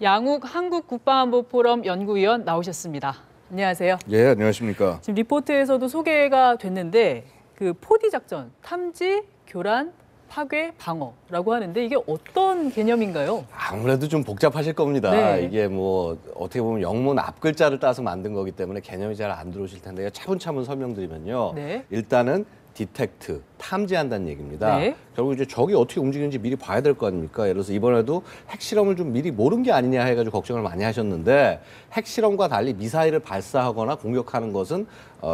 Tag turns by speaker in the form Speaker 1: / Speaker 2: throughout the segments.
Speaker 1: 양욱 한국국방안보포럼 연구위원 나오셨습니다. 안녕하세요.
Speaker 2: 예, 안녕하십니까.
Speaker 1: 지금 리포트에서도 소개가 됐는데 그 4D 작전, 탐지, 교란, 파괴, 방어라고 하는데 이게 어떤 개념인가요?
Speaker 2: 아무래도 좀 복잡하실 겁니다.
Speaker 1: 네.
Speaker 2: 이게 뭐 어떻게 보면 영문 앞 글자를 따서 만든 거기 때문에 개념이 잘 안 들어오실 텐데요. 차분차분 설명드리면요.
Speaker 1: 네.
Speaker 2: 일단은 디텍트, 탐지한다는 얘기입니다.
Speaker 1: 네.
Speaker 2: 결국 이제 적이 어떻게 움직이는지 미리 봐야 될 거 아닙니까? 예를 들어서 이번에도 핵실험을 좀 미리 모른 게 아니냐 해가지고 걱정을 많이 하셨는데 핵실험과 달리 미사일을 발사하거나 공격하는 것은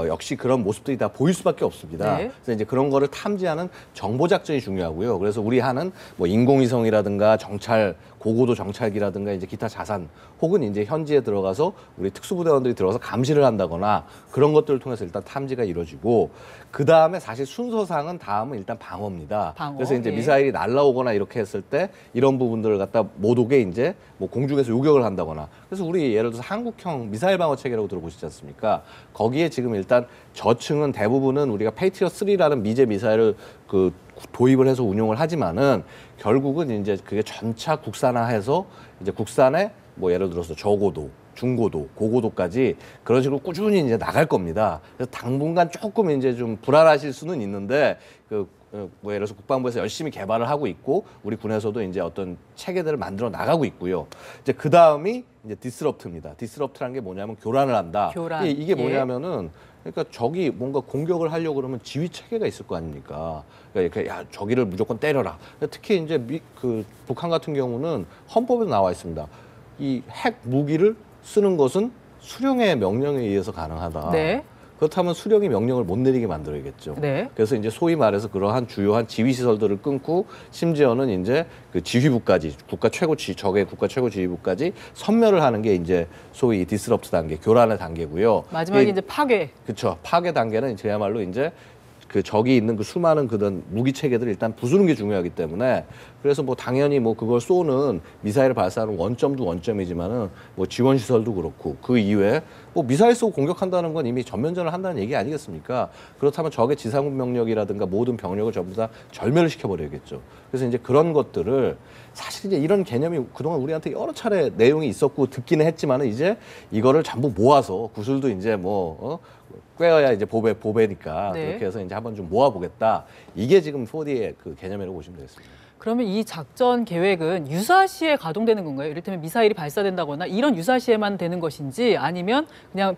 Speaker 2: 역시 그런 모습들이 다 보일 수밖에 없습니다.
Speaker 1: 네.
Speaker 2: 그래서 이제 그런 거를 탐지하는 정보 작전이 중요하고요. 그래서 우리 하는 뭐 인공위성이라든가 정찰, 고고도 정찰기라든가 이제 기타 자산 혹은 이제 현지에 들어가서 우리 특수부대원들이 들어가서 감시를 한다거나 그런 것들을 통해서 일단 탐지가 이루어지고 그 다음에 사실 순서상은 다음은 일단 방어입니다.
Speaker 1: 방어,
Speaker 2: 그래서 이제
Speaker 1: 예.
Speaker 2: 미사일이 날라오거나 이렇게 했을 때 이런 부분들을 갖다 못 오게 이제 뭐 공중에서 요격을 한다거나 그래서 우리 예를 들어서 한국형 미사일 방어 체계라고 들어보시지 않습니까? 거기에 지금 일단 저층은 대부분은 우리가 페이트리엇 3라는 미제 미사일을 그 도입을 해서 운용을 하지만은 결국은 이제 그게 전차 국산화해서 이제 국산에 뭐 예를 들어서 저고도, 중고도, 고고도까지 그런 식으로 꾸준히 이제 나갈 겁니다. 그래서 당분간 조금 이제 좀 불안하실 수는 있는데 뭐 예를 들어서 국방부에서 열심히 개발을 하고 있고 우리 군에서도 이제 어떤 체계들을 만들어 나가고 있고요. 이제 그 다음이 이제 디스럽트입니다. 디스럽트라는 게 뭐냐면 교란을 한다.
Speaker 1: 교란.
Speaker 2: 이게
Speaker 1: 예.
Speaker 2: 뭐냐면은 그러니까 적이 뭔가 공격을 하려고 그러면 지휘 체계가 있을 거 아닙니까? 그러니까 이렇게 야 저기를 무조건 때려라. 특히 이제 북한 같은 경우는 헌법에도 나와 있습니다. 이 핵 무기를 쓰는 것은 수령의 명령에 의해서 가능하다.
Speaker 1: 네.
Speaker 2: 그렇다면 수령이 명령을 못 내리게 만들어야겠죠.
Speaker 1: 네.
Speaker 2: 그래서 이제 소위 말해서 그러한 주요한 지휘 시설들을 끊고 심지어는 이제 그 지휘부까지 적의 국가 최고 지휘부까지 섬멸을 하는 게 이제 소위 디스럽트 단계, 교란의 단계고요.
Speaker 1: 마지막에 이제 파괴.
Speaker 2: 그렇죠. 파괴 단계는 저야말로 이제 그 적이 있는 그 수많은 그런 무기 체계들을 일단 부수는 게 중요하기 때문에 그래서 뭐 당연히 뭐 그걸 쏘는 미사일을 발사하는 원점도 원점이지만은 뭐 지원 시설도 그렇고 그 이외에 뭐 미사일 쏘고 공격한다는 건 이미 전면전을 한다는 얘기 아니겠습니까? 그렇다면 적의 지상군 병력이라든가 모든 병력을 전부 다 절멸을 시켜버려야겠죠. 그래서 이제 그런 것들을 사실 이제 이런 개념이 그동안 우리한테 여러 차례 내용이 있었고 듣기는 했지만은 이제 이거를 전부 모아서 구슬도 이제 꿰어야 이제 보배니까
Speaker 1: 네.
Speaker 2: 그렇게 해서 이제 한번 좀 모아보겠다. 이게 지금 4D의 그 개념이라고 보시면 되겠습니다.
Speaker 1: 그러면 이 작전 계획은 유사시에 가동되는 건가요? 이를테면 미사일이 발사된다거나 이런 유사시에만 되는 것인지 아니면 그냥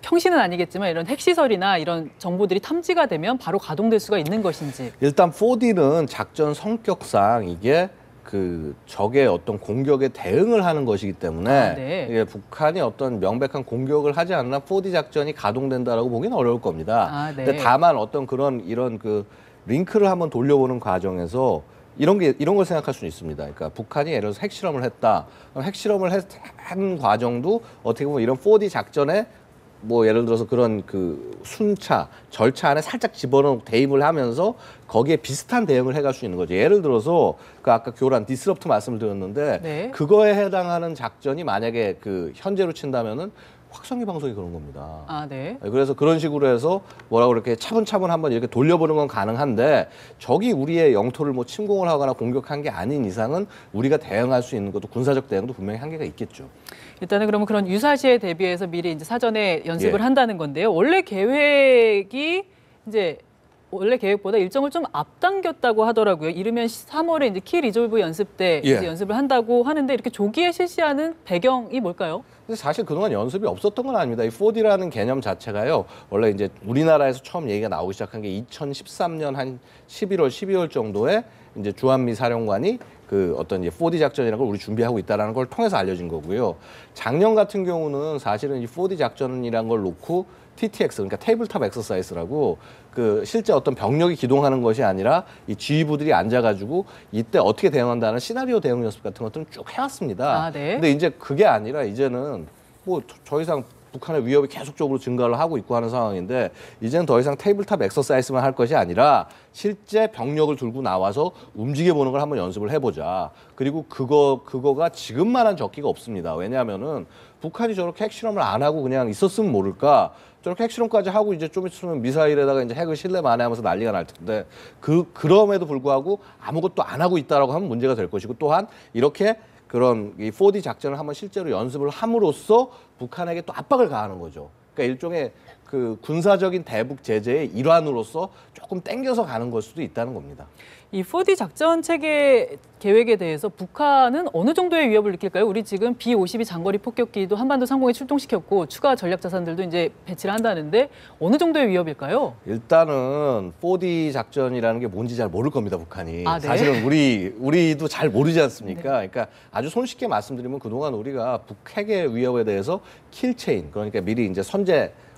Speaker 1: 평시는 아니겠지만 이런 핵시설이나 이런 정보들이 탐지가 되면 바로 가동될 수가 있는 것인지.
Speaker 2: 일단 4D는 작전 성격상 이게 그 적의 어떤 공격에 대응을 하는 것이기 때문에
Speaker 1: 네.
Speaker 2: 이게 북한이 어떤 명백한 공격을 하지 않나 4D 작전이 가동된다라고 보기는 어려울 겁니다.
Speaker 1: 네.
Speaker 2: 근데 다만 어떤 이런 그 링크를 한번 돌려보는 과정에서 이런 걸 생각할 수는 있습니다. 그러니까 북한이 예를 들어서 핵실험을 했다. 핵실험을 한 과정도 어떻게 보면 이런 4D 작전에 뭐 예를 들어서 그런 그 순차, 절차 안에 살짝 집어넣고 대입을 하면서 거기에 비슷한 대응을 해갈 수 있는 거죠. 예를 들어서 그 아까 교란, 디스럽트 말씀을 드렸는데
Speaker 1: 네.
Speaker 2: 그거에 해당하는 작전이 만약에 그 현재로 친다면은 확성기 방송이 그런 겁니다.
Speaker 1: 네.
Speaker 2: 그래서 그런 식으로 해서 뭐라고 그렇게 차분차분 한번 이렇게 돌려보는 건 가능한데 적이 우리의 영토를 뭐 침공을 하거나 공격한 게 아닌 이상은 우리가 대응할 수 있는 것도 군사적 대응도 분명히 한계가 있겠죠.
Speaker 1: 일단은 그러면 그런 유사시에 대비해서 미리 이제 사전에 연습을
Speaker 2: 예.
Speaker 1: 한다는 건데요. 원래 계획보다 일정을 좀 앞당겼다고 하더라고요. 이르면 3월에 이제 키 리졸브 연습 때
Speaker 2: 예.
Speaker 1: 이제 연습을 한다고 하는데 이렇게 조기에 실시하는 배경이 뭘까요?
Speaker 2: 근데 사실 그동안 연습이 없었던 건 아닙니다. 이 4D라는 개념 자체가요. 원래 이제 우리나라에서 처음 얘기가 나오기 시작한 게 2013년 한 11월, 12월 정도에 이제 주한미 사령관이 그 어떤 이제 4D 작전이라는 걸 우리 준비하고 있다라는 걸 통해서 알려진 거고요. 작년 같은 경우는 사실은 이 4D 작전이라는 걸 놓고 TTX, 그러니까 테이블탑 엑서사이즈라고 그 실제 어떤 병력이 기동하는 것이 아니라 이 지휘부들이 앉아가지고 이때 어떻게 대응한다는 시나리오 대응 연습 같은 것들은 쭉 해왔습니다.
Speaker 1: 네.
Speaker 2: 근데 이제 그게 아니라 이제는 뭐 더 이상 북한의 위협이 계속적으로 증가를 하고 있고 하는 상황인데 이제는 더 이상 테이블탑 엑서사이즈만 할 것이 아니라 실제 병력을 들고 나와서 움직여보는 걸 한번 연습을 해보자. 그리고 그거가 지금만한 적기가 없습니다. 왜냐하면은 북한이 저렇게 핵실험을 안 하고 그냥 있었으면 모를까. 저렇게 핵실험까지 하고 이제 좀 있으면 미사일에다가 이제 핵을 실내 만회하면서 난리가 날 텐데 그럼에도 불구하고 아무것도 안 하고 있다라고 하면 문제가 될 것이고 또한 이렇게 그런 이 4D 작전을 한번 실제로 연습을 함으로써 북한에게 또 압박을 가하는 거죠. 그러니까 일종의 그 군사적인 대북 제재의 일환으로서 조금 땡겨서 가는 걸 수도 있다는 겁니다.
Speaker 1: 이 4D 작전 체계 계획에 대해서 북한은 어느 정도의 위협을 느낄까요? 우리 지금 B-52 장거리 폭격기도 한반도 상공에 출동시켰고 추가 전략 자산들도 이제 배치를 한다는데 어느 정도의 위협일까요?
Speaker 2: 일단은 4D 작전이라는 게 뭔지 잘 모를 겁니다, 북한이.
Speaker 1: 아, 네.
Speaker 2: 사실은 우리도 잘 모르지 않습니까? 그러니까 아주 손쉽게 말씀드리면 그동안 우리가 북핵의 위협에 대해서 킬체인, 그러니까 미리 이제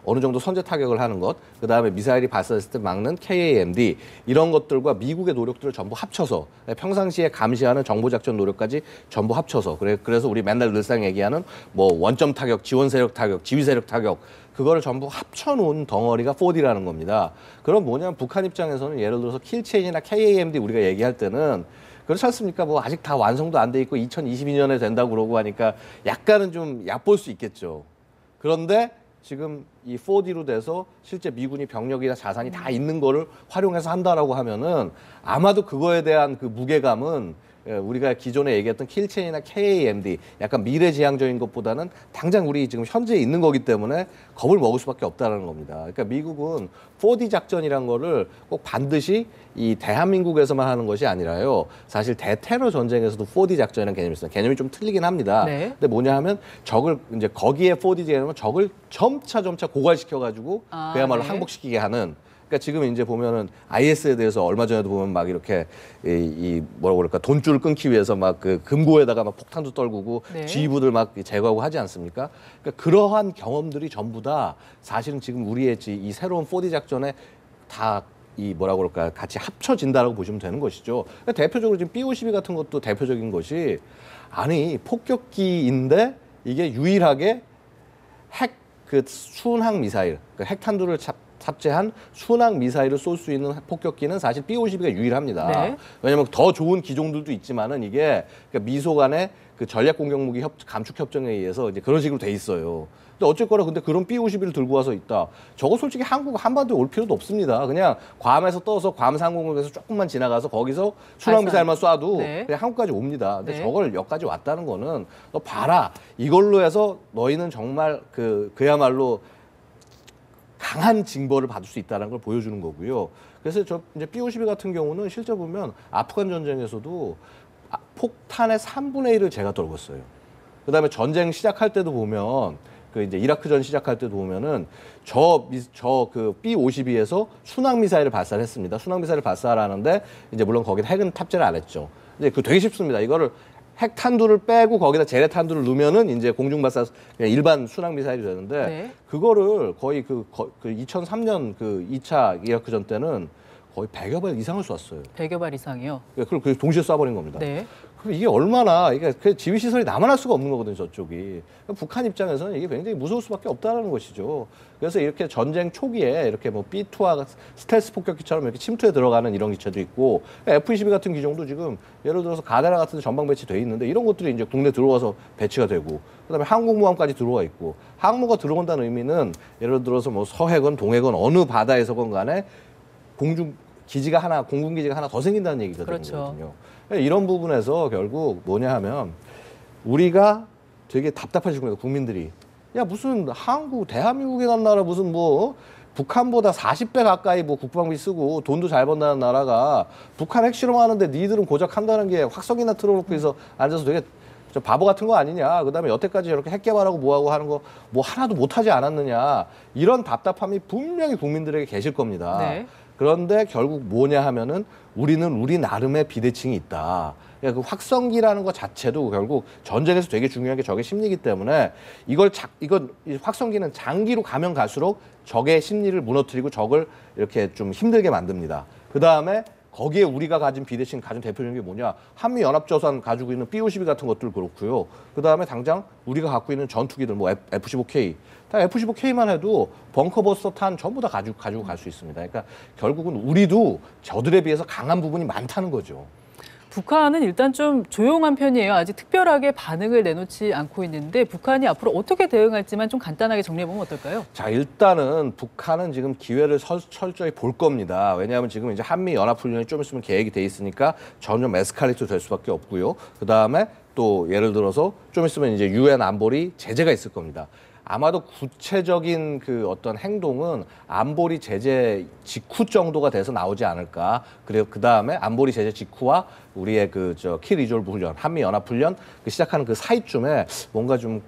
Speaker 2: 어느 정도 선제 타격을 하는 것, 그다음에 미사일이 발사됐을 때 막는 KAMD 이런 것들과 미국의 노력들을 전부 합쳐서 평상시에 감시하는 정보작전 노력까지 전부 합쳐서 그래서 우리 맨날 늘상 얘기하는 뭐 원점 타격, 지원 세력 타격, 지휘 세력 타격 그거를 전부 합쳐놓은 덩어리가 4D라는 겁니다. 그럼 뭐냐면 북한 입장에서는 예를 들어서 킬체인이나 KAMD 우리가 얘기할 때는 그렇지 않습니까? 뭐 아직 다 완성도 안 돼 있고 2022년에 된다고 그러고 하니까 약간은 좀 얕볼 수 있겠죠. 그런데 지금 이 4D로 돼서 실제 미군이 병력이나 자산이 다 있는 거를 활용해서 한다라고 하면은 아마도 그거에 대한 그 무게감은 우리가 기존에 얘기했던 킬체인이나 KAMD 약간 미래지향적인 것보다는 당장 우리 지금 현재 있는 거기 때문에 겁을 먹을 수밖에 없다는 겁니다. 그러니까 미국은 4D 작전이란 거를 꼭 반드시 이 대한민국에서만 하는 것이 아니라요. 사실 대테러 전쟁에서도 4D 작전이라는 개념이 있어요. 개념이 좀 틀리긴 합니다.
Speaker 1: 네.
Speaker 2: 근데 뭐냐 하면 적을 이제 거기에 4D 개념은 적을 점차 고갈시켜 가지고 그야말로
Speaker 1: 네.
Speaker 2: 항복시키게 하는. 그러니까 지금 이제 보면은 IS에 대해서 얼마 전에도 보면 막 이렇게 이 뭐라고 그럴까 돈줄을 끊기 위해서 막 그 금고에다가 막 폭탄도 떨구고
Speaker 1: 네.
Speaker 2: 지휘부들 막 제거하고 하지 않습니까? 그러니까 그러한 경험들이 전부 다 사실은 지금 우리의 이 새로운 4D 작전에 다 이 뭐라고 그럴까 같이 합쳐진다라고 보시면 되는 것이죠. 그러니까 대표적으로 지금 B-52 같은 것도 대표적인 것이 아니 폭격기인데 이게 유일하게 그 순항 미사일, 그러니까 핵탄두를 탑재한 순항 미사일을 쏠 수 있는 폭격기는 사실 B-52가 유일합니다.
Speaker 1: 네.
Speaker 2: 왜냐하면 더 좋은 기종들도 있지만은 이게 그러니까 미소 간의 그 전략 공격 무기 감축 협정에 의해서 이제 그런 식으로 돼 있어요. 근데 어쨌거나 근데 그런 B-52를 들고 와서 있다. 저거 솔직히 한반도에 올 필요도 없습니다. 그냥 괌에서 떠서 괌 상공에서 조금만 지나가서 거기서 순항 미사일만 쏴도
Speaker 1: 네.
Speaker 2: 그냥 한국까지 옵니다. 근데
Speaker 1: 네.
Speaker 2: 저걸 여기까지 왔다는 거는 너 봐라. 이걸로 해서 너희는 정말 그야말로 강한 징벌을 받을 수 있다는 걸 보여주는 거고요. 그래서 저 이제 B-52 같은 경우는 실제 보면 아프간 전쟁에서도 폭탄의 3분의 1을 제가 떨궜어요. 그다음에 전쟁 시작할 때도 보면 그 이제 이라크전 시작할 때도 보면은 그 B-52에서 순항 미사일을 발사를 했습니다. 순항 미사일을 발사를 하는데 이제 물론 거기다 핵은 탑재를 안 했죠. 이제 그 되게 쉽습니다. 이거를 핵탄두를 빼고 거기다 재래탄두를 넣으면은 이제 공중발사 그냥 일반 순항 미사일이 되는데
Speaker 1: 네.
Speaker 2: 그거를 거의 그 2003년 그 2차 이라크전 때는 거의 100여 발 이상을 쐈어요.
Speaker 1: 100여 발 이상이요.
Speaker 2: 그걸 동시에 쏴버린 겁니다.
Speaker 1: 네.
Speaker 2: 그럼 이게 얼마나 이게 그 지휘 시설이 남아날 수가 없는 거거든요, 저쪽이. 북한 입장에서는 이게 굉장히 무서울 수밖에 없다는 것이죠. 그래서 이렇게 전쟁 초기에 이렇게 뭐 B-2와 스텔스 폭격기처럼 이렇게 침투에 들어가는 이런 기체도 있고 F-22 같은 기종도 지금 예를 들어서 가데나 같은 데 전방 배치돼 있는데 이런 것들이 이제 국내 들어와서 배치가 되고 그다음에 항공모함까지 들어와 있고 항모가 들어온다는 의미는 예를 들어서 뭐 서해건 동해건 어느 바다에서건 간에 공군 기지가 하나 더 생긴다는 얘기거든요.
Speaker 1: 그렇죠.
Speaker 2: 이런 부분에서 결국 뭐냐 하면 우리가 되게 답답하실 겁니다. 국민들이. 야 무슨 대한민국에 간 나라 무슨 뭐 북한보다 40배 가까이 뭐 국방비 쓰고 돈도 잘 번다는 나라가 북한 핵실험하는데 니들은 고작 한다는 게 확성기나 틀어놓고 해서 앉아서 되게 저 바보 같은 거 아니냐. 그다음에 여태까지 이렇게 핵 개발하고 뭐하고 하는 거 뭐 하나도 못하지 않았느냐. 이런 답답함이 분명히 국민들에게 계실 겁니다.
Speaker 1: 네.
Speaker 2: 그런데 결국 뭐냐 하면은 우리는 우리 나름의 비대칭이 있다. 그러니까 그 확성기라는 것 자체도 결국 전쟁에서 되게 중요한 게 적의 심리이기 때문에 이 확성기는 장기로 가면 갈수록 적의 심리를 무너뜨리고 적을 이렇게 좀 힘들게 만듭니다. 그 다음에 거기에 우리가 가진 비대칭 가진 대표적인 게 뭐냐? 한미연합조선 가지고 있는 B-52 같은 것들 그렇고요. 그 다음에 당장 우리가 갖고 있는 전투기들 뭐 F-15K 다 F-15K만 해도 벙커버스터 탄 전부 다 가지고 갈 수 있습니다. 그러니까 결국은 우리도 저들에 비해서 강한 부분이 많다는 거죠.
Speaker 1: 북한은 일단 좀 조용한 편이에요. 아직 특별하게 반응을 내놓지 않고 있는데 북한이 앞으로 어떻게 대응할지만 좀 간단하게 정리해보면 어떨까요?
Speaker 2: 자, 일단은 북한은 지금 기회를 철저히 볼 겁니다. 왜냐하면 지금 이제 한미 연합훈련이 좀 있으면 계획이 돼 있으니까 점점 에스컬레이트 될 수밖에 없고요. 그 다음에 또 예를 들어서 좀 있으면 이제 유엔 안보리 제재가 있을 겁니다. 아마도 구체적인 그 어떤 행동은 안보리 제재 직후 정도가 돼서 나오지 않을까. 그리고 그 다음에 안보리 제재 직후와 우리의 그 키 리졸브 훈련, 한미 연합 훈련 그 시작하는 그 사이쯤에 뭔가 좀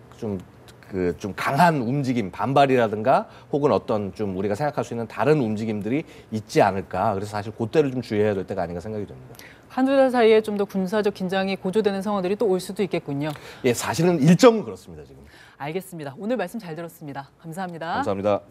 Speaker 2: 강한 움직임, 반발이라든가 혹은 어떤 좀 우리가 생각할 수 있는 다른 움직임들이 있지 않을까. 그래서 사실 그때를 좀 주의해야 될 때가 아닌가 생각이 듭니다.
Speaker 1: 한두 달 사이에 좀 더 군사적 긴장이 고조되는 상황들이 또 올 수도 있겠군요.
Speaker 2: 예, 사실은 일정은 그렇습니다, 지금.
Speaker 1: 알겠습니다. 오늘 말씀 잘 들었습니다. 감사합니다.
Speaker 2: 감사합니다.